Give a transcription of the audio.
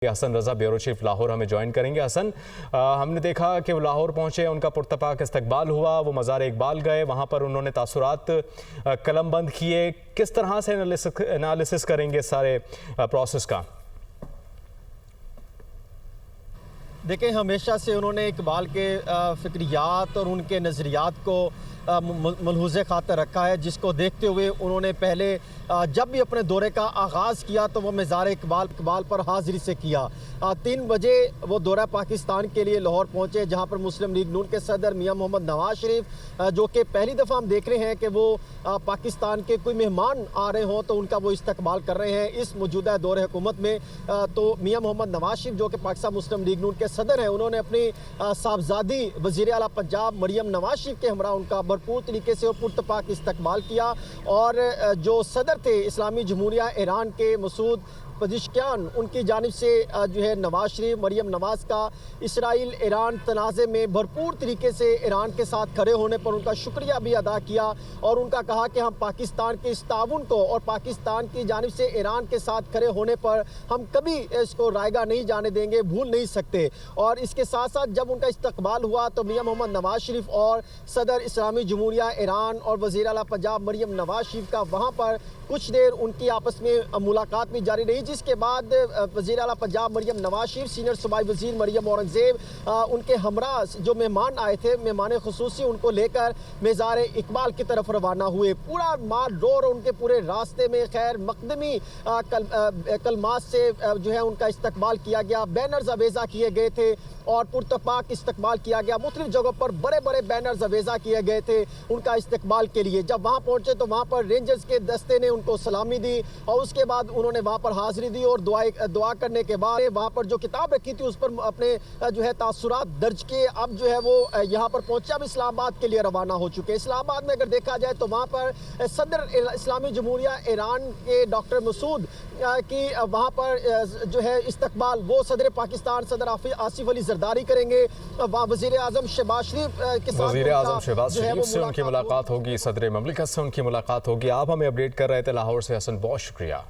Hasan Raza bureau chief Lahore हमें join करेंगे। हसन, हमने देखा कि वो लाहौर पहुंचे, उनका पुरतपाक इस्तकबाल हुआ, वो मज़ार इकबाल गए, वहां पर उन्होंने तासुरात कलमबंद किए। किस तरह से एनालिसिस करेंगे सारे प्रोसेस का? देखें, हमेशा से उन्होंने इकबाल के फ़िक्रियात और उनके नज़रियात को मलहूज़े खातर रखा है, जिसको देखते हुए उन्होंने पहले जब भी अपने दौरे का आगाज़ किया तो वो मज़ार इकबाल पर हाज़िरी से किया। 3 बजे वो दौरा पाकिस्तान के लिए लाहौर पहुँचे, जहाँ पर मुस्लिम लीग नून के सदर मियाँ मोहम्मद नवाज शरीफ, जो कि पहली दफ़ा हम देख रहे हैं कि वो पाकिस्तान के कोई मेहमान आ रहे हों तो उनका वो इस्तकबाल कर रहे हैं इस मौजूदा दौरे हुकूमत में। तो मियाँ मोहम्मद नवाज शरीफ, जो कि पाकिस्तान मुस्लिम लीग नून के सदर हैं, उन्होंने अपनी साहबजादी वज़ीर आला पंजाब मरियम नवाज शरीफ के हमरा उनका भरपूर तरीके से और पुरतपाक इस्तकबाल किया। और जो सदर थे इस्लामी जमहूरिया ईरान के मसूद पज़ेश्कियान, उनकी जानिब से जो है नवाज शरीफ मरियम नवाज का इसराइल ईरान तनाज़े में भरपूर तरीके से ईरान के साथ खड़े होने पर उनका शुक्रिया भी अदा किया और उनका कहा कि हम पाकिस्तान के इस ताउन को और पाकिस्तान की जानिब से ईरान के साथ खड़े होने पर हम कभी इसको रायगा नहीं जाने देंगे, भूल नहीं सकते। और इसके साथ साथ जब उनका इस्तकबाल हुआ तो मियाँ मोहम्मद नवाज शरीफ और सदर इस्लामी जमहूरिया ईरान और वज़ीर आला पंजाब मरियम नवाज शरीफ का वहाँ पर कुछ देर उनकी आपस में मुलाकात भी जारी रही, जिसके बाद वज़ीर आला पंजाब मरियम नवाज शरीफ, सीनियर सूबाई वज़ीर मरियम औरंगज़ेब, उनके हमरा जो मेहमान आए थे, मेहमान खुसूसी, उनको लेकर मज़ार इकबाल की तरफ रवाना हुए। पूरा माल रोड उनके पूरे रास्ते में खैर मकदमी कलमात से जो है उनका इस्तकबाल किया गया, बैनर्स अवेज़ा किए गए थे और पुरतपाक इस्तकबाल किया गया। मुख्तलिफ जगहों पर बड़े बड़े बैनर्स अवेज़ा किए गए थे उनका इस्तकबाल के लिए। जब वहाँ पहुँचे तो वहाँ पर रेंजर्स के दस्ते ने उनको सलामी दी और उसके बाद उन्होंने वहाँ पर हाज़िरी दी और दुआ करने के बाद वहाँ पर जो किताब रखी थी उस पर अपने जो है तासुरात दर्ज किए। अब जो है वो यहाँ पर पहुँचे, अब इस्लामाबाद के लिए रवाना हो चुके हैं। इस्लामाबाद में अगर देखा जाए तो वहाँ पर सदर इस्लामी जमहूरिया ईरान के डॉक्टर मसूद की वहाँ पर जो है इस्तकबाल वो सदर पाकिस्तान सदर आसिफ अली जरदारी करेंगे। वज़ीर आज़म शहबाज शरीफ के साथ वज़ीर आज़म शहबाज शरीफ से उनकी मुलाकात होगी, सदर ममलिकत से उनकी मुलाकात होगी। आप हमें अपडेट कर रहे थे लाहौर से। हसन, बहुत शुक्रिया।